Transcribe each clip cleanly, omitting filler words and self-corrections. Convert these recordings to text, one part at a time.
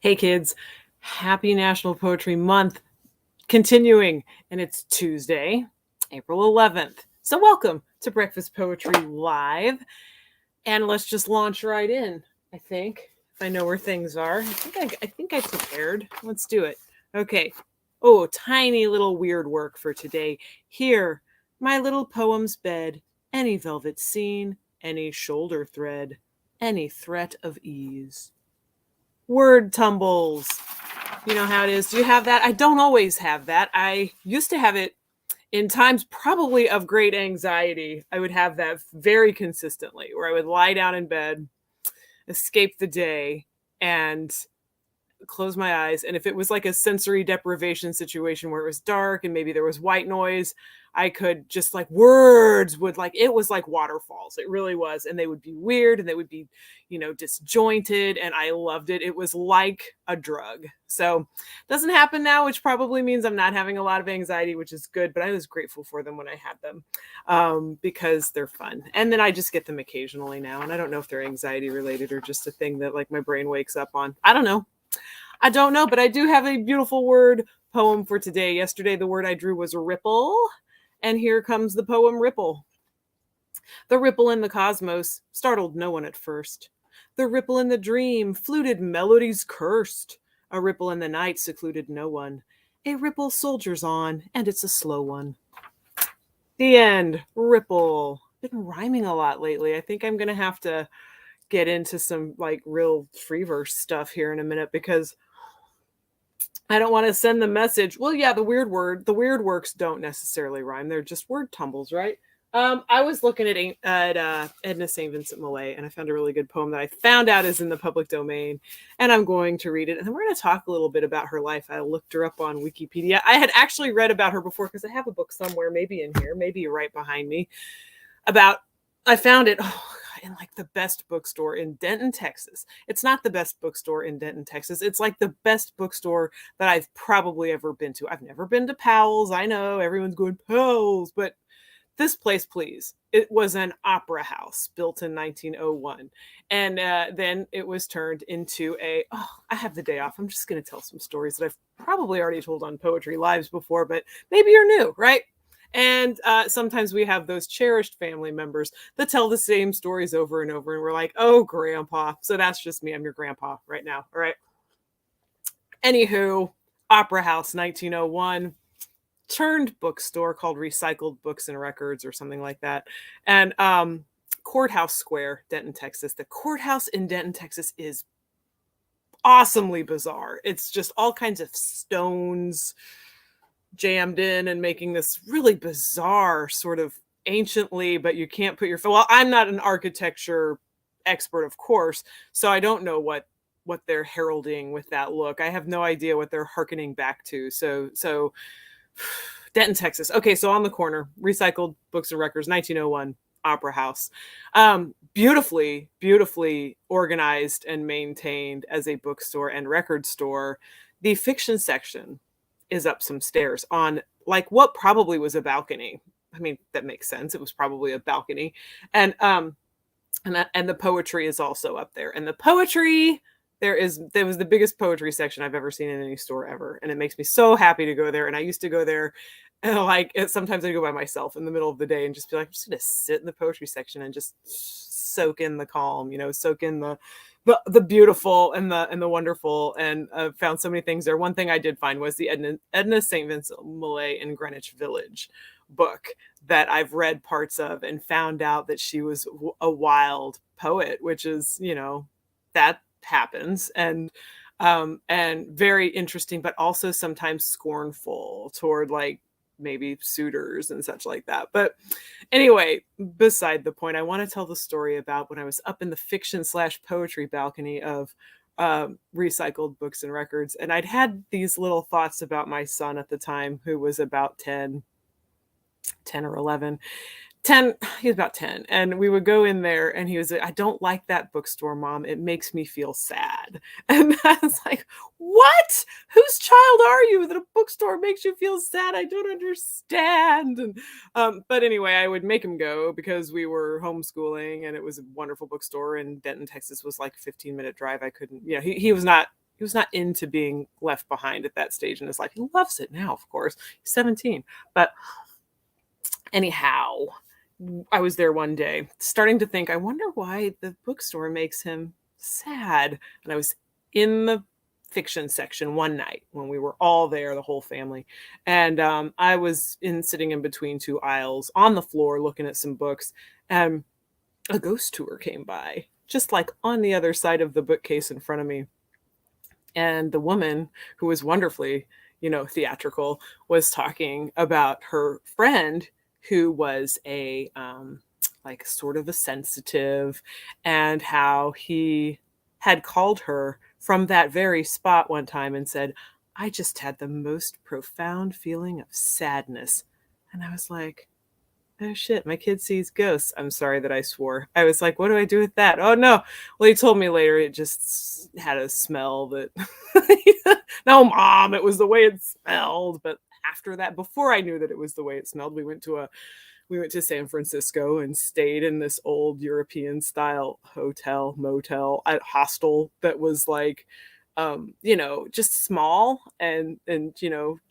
Hey kids, happy National Poetry Month continuing, and it's Tuesday, April 11th. So welcome to Breakfast Poetry Live, and let's just launch right in. I think if I know where things are, I think I prepared. Let's do it. Okay. Oh, tiny little weird work for today. Here, my little poem's bed, any velvet scene, any shoulder thread, any threat of ease. Word tumbles. You know how it is. Do you have that? I don't always have that. I used to have it in times probably of great anxiety. I would have that very consistently, where I would lie down in bed, escape the day, and close my eyes. And if it was like a sensory deprivation situation where it was dark and maybe there was white noise, I could just like words would like it was like waterfalls. It really was. And they would be weird and they would be, disjointed. And I loved it. It was like a drug. So it doesn't happen now, which probably means I'm not having a lot of anxiety, which is good. But I was grateful for them when I had them because they're fun. And then I just get them occasionally now. And I don't know if they're anxiety related or just a thing that like my brain wakes up on. I don't know, but I do have a beautiful word poem for today. Yesterday, the word I drew was ripple, and here comes the poem Ripple. The ripple in the cosmos startled no one at first. The ripple in the dream fluted melodies cursed. A ripple in the night secluded no one. A ripple soldiers on, and it's a slow one. The end. Ripple. Been rhyming a lot lately. I think I'm going to have to get into some like real free verse stuff here in a minute because I don't want to send the message. Well, yeah, the weird works don't necessarily rhyme. They're just word tumbles, right? I was looking at Edna St. Vincent Millay, and I found a really good poem that I found out is in the public domain, and I'm going to read it. And then we're going to talk a little bit about her life. I looked her up on Wikipedia. I had actually read about her before because I have a book somewhere, maybe in here, maybe right behind me, I found it. In like the best bookstore in Denton, Texas. It's not the best bookstore in Denton, Texas. It's like the best bookstore that I've probably ever been to. I've never been to Powell's. I know everyone's going Powell's, but this place, please. It was an opera house built in 1901. And then it was turned into I have the day off. I'm just going to tell some stories that I've probably already told on Poetry Lives before, but maybe you're new, right? And sometimes we have those cherished family members that tell the same stories over and over. And we're like, oh, grandpa. So that's just me. I'm your grandpa right now. All right. Anywho, Opera House 1901, turned bookstore called Recycled Books and Records or something like that. And Courthouse Square, Denton, Texas. The courthouse in Denton, Texas is awesomely bizarre. It's just all kinds of stones jammed in and making this really bizarre sort of anciently, but you can't put well, I'm not an architecture expert, of course, so I don't know what they're heralding with that look. I have no idea what they're hearkening back to. So Denton, Texas. Okay, so on the corner, Recycled Books and Records, 1901, Opera House. Beautifully organized and maintained as a bookstore and record store. The fiction section is up some stairs on like what probably was a balcony. I mean, that makes sense. It was probably a balcony. And the poetry is also up there. And the poetry, there was the biggest poetry section I've ever seen in any store ever. And it makes me so happy to go there. And I used to go there and sometimes I go by myself in the middle of the day and just be like, I'm just going to sit in the poetry section and just soak in the calm, soak in the beautiful and the wonderful, and found so many things there. One thing I did find was the Edna St. Vincent Millay in Greenwich Village book that I've read parts of and found out that she was a wild poet, which is, that happens. And very interesting, but also sometimes scornful toward like maybe suitors and such like that. But anyway, beside the point, I want to tell the story about when I was up in the fiction/poetry balcony of Recycled Books and Records. And I'd had these little thoughts about my son at the time, who was about 10 or 11. 10, he was about 10. And we would go in there and he was like, I don't like that bookstore, Mom. It makes me feel sad. And I was like, what? Whose child are you that a bookstore makes you feel sad? I don't understand. And but anyway, I would make him go because we were homeschooling and it was a wonderful bookstore. And Denton, Texas was like a 15-minute drive. I couldn't, he was not he was not into being left behind at that stage in his life. He loves it now, of course. He's 17. But anyhow, I was there one day starting to think, I wonder why the bookstore makes him sad. And I was in the fiction section one night when we were all there, the whole family. And I was sitting in between two aisles on the floor looking at some books. And a ghost tour came by, just like on the other side of the bookcase in front of me. And the woman, who was wonderfully, theatrical, was talking about her friend who was a like sort of a sensitive, and how he had called her from that very spot one time and said, I just had the most profound feeling of sadness. And I was like, oh shit, my kid sees ghosts. I'm sorry that I swore. I was like, what do I do with that? Oh no. Well, he told me later it just had a smell that no, mom, it was the way it smelled. But after that, before I knew that it was the way it smelled, we went to San Francisco and stayed in this old European style hotel, motel, hostel that was like just small and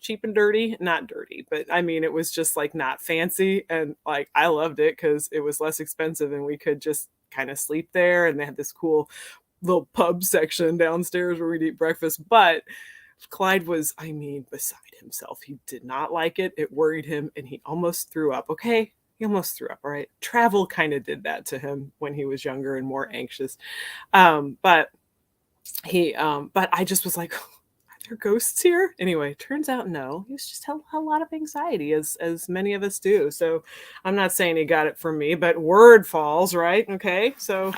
cheap and dirty. Not dirty, but I mean it was just like not fancy, and like I loved it because it was less expensive and we could just kind of sleep there, and they had this cool little pub section downstairs where we'd eat breakfast. But Clyde was, I mean, beside himself. He did not like it. It worried him and he almost threw up. Okay, he almost threw up. All right, travel kind of did that to him when he was younger and more anxious. But I just was like, are there ghosts here? Anyway, turns out no. He's just had a lot of anxiety, as many of us do. So I'm not saying he got it from me, but word falls, right? Okay, so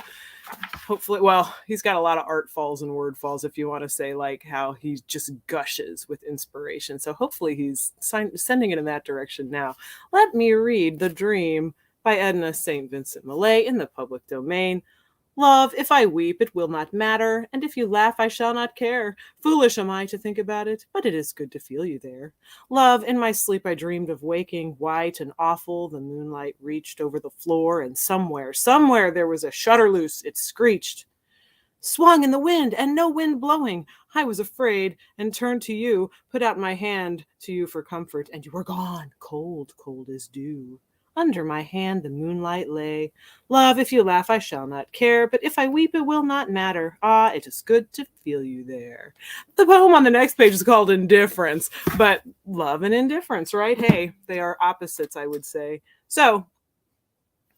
hopefully, well, he's got a lot of art falls and word falls, if you want to say like how he just gushes with inspiration. So hopefully he's sending it in that direction now. Let me read The Dream by Edna St. Vincent Millay in the public domain. Love, if I weep, it will not matter, and if you laugh, I shall not care. Foolish am I to think about it, but it is good to feel you there. Love, in my sleep I dreamed of waking, white and awful. The moonlight reached over the floor, and somewhere there was a shutter loose. It screeched, swung in the wind, and no wind blowing. I was afraid, and turned to you, put out my hand to you for comfort, and you were gone, cold, cold as dew. Under my hand the moonlight lay. Love, if you laugh, I shall not care, but if I weep, it will not matter. Ah, it is good to feel you there. The poem on the next page is called Indifference, but love and indifference, right? Hey, they are opposites, I would say. So,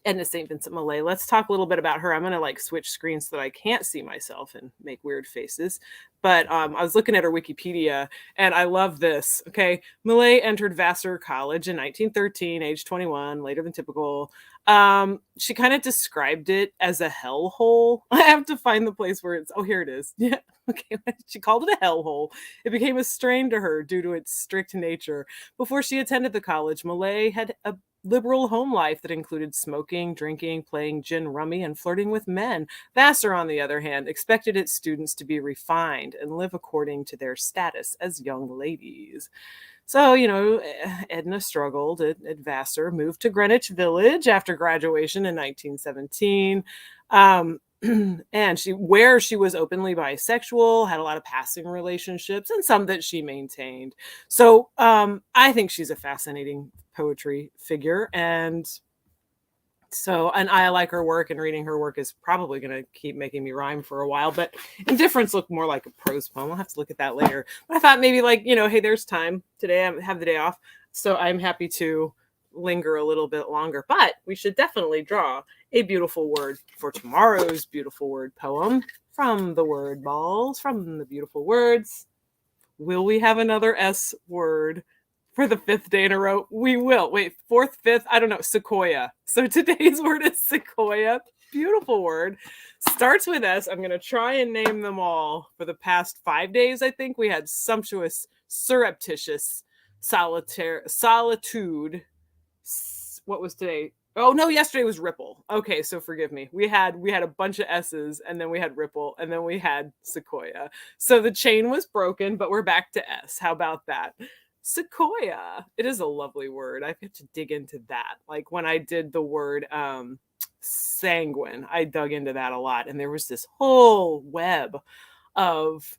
Edna St. Vincent Millay. Let's talk a little bit about her. I'm going to like switch screens so that I can't see myself and make weird faces. But I was looking at her Wikipedia and I love this. Okay. Millay entered Vassar College in 1913, age 21, later than typical. She kind of described it as a hellhole. I have to find the place where it's, oh, here it is. Yeah. Okay. She called it a hellhole. It became a strain to her due to its strict nature. Before she attended the college, Millay had a liberal home life that included smoking, drinking, playing gin rummy, and flirting with men. Vassar, on the other hand, expected its students to be refined and live according to their status as young ladies. So, Edna struggled at Vassar, moved to Greenwich Village after graduation in 1917. And she was openly bisexual, had a lot of passing relationships, and some that she maintained. So I think she's a fascinating poetry figure, and I like her work, and reading her work is probably going to keep making me rhyme for a while. But Indifference looked more like a prose poem. I'll have to look at that later. But I thought maybe hey, there's time today. I have the day off, so I'm happy to linger a little bit longer. But we should definitely draw a beautiful word for tomorrow's beautiful word poem from the word balls, from the beautiful words. Will we have another S word for the 5th day in a row? We will. Wait, 4th, 5th, I don't know, sequoia. So today's word is sequoia. Beautiful word. Starts with S. I'm going to try and name them all. For the past 5 days, I think we had sumptuous, surreptitious, solitude. What was today? Oh no, yesterday was Ripple. Okay, so forgive me. We had a bunch of S's, and then we had Ripple, and then we had Sequoia. So the chain was broken, but we're back to S. How about that? Sequoia. It is a lovely word. I have to dig into that. Like when I did the word sanguine, I dug into that a lot, and there was this whole web of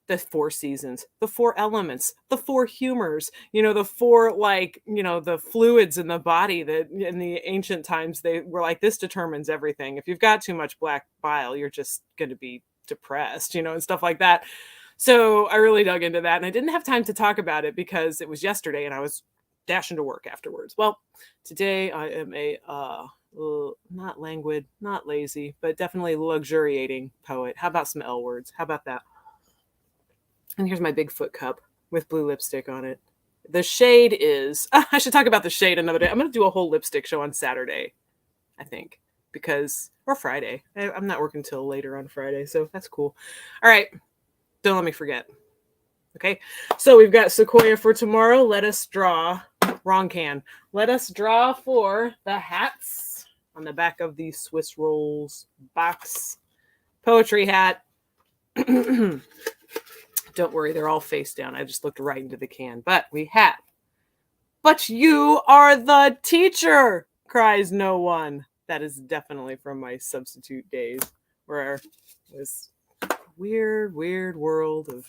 The 4 seasons, the 4 elements, the 4 humors, the 4, like, the fluids in the body that in the ancient times they were like, this determines everything. If you've got too much black bile, you're just going to be depressed, and stuff like that. So I really dug into that, and I didn't have time to talk about it because it was yesterday and I was dashing to work afterwards. Well, today I am not languid, not lazy, but definitely luxuriating poet. How about some L words? How about that? And here's my Bigfoot cup with blue lipstick on it. The shade is, I should talk about the shade another day. I'm going to do a whole lipstick show on Saturday, I think, or Friday. I'm not working till later on Friday, so that's cool. All right. Don't let me forget. Okay. So we've got Sequoia for tomorrow. Let us draw. Wrong can. Let us draw for the hats on the back of the Swiss Rolls box. Poetry hat. Don't worry, they're all face down. I just looked right into the can. But we have. But you are the teacher, cries no one. That is definitely from my substitute days, where this weird world of.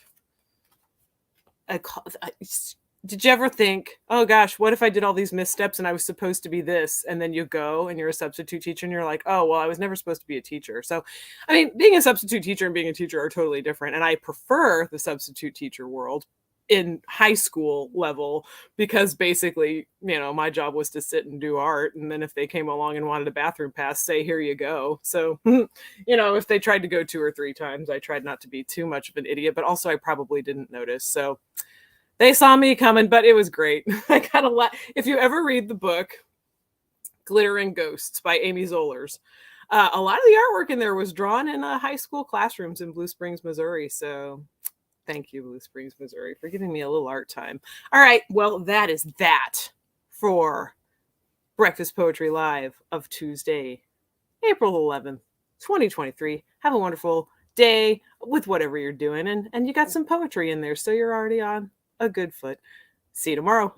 Did you ever think, oh gosh, what if I did all these missteps and I was supposed to be this? And then you go and you're a substitute teacher and you're like, oh, well, I was never supposed to be a teacher. So, I mean, being a substitute teacher and being a teacher are totally different. And I prefer the substitute teacher world in high school level because basically, my job was to sit and do art. And then if they came along and wanted a bathroom pass, say, here you go. So, if they tried to go 2 or 3 times, I tried not to be too much of an idiot, but also I probably didn't notice. So, they saw me coming, but it was great. I got a lot. If you ever read the book Glittering Ghosts by Amy Zollers, a lot of the artwork in there was drawn in high school classrooms in Blue Springs, Missouri. So thank you, Blue Springs, Missouri, for giving me a little art time. All right. Well, that is that for Breakfast Poetry Live of Tuesday, April 11th, 2023. Have a wonderful day with whatever you're doing. And you got some poetry in there, so you're already on a good foot. See you tomorrow.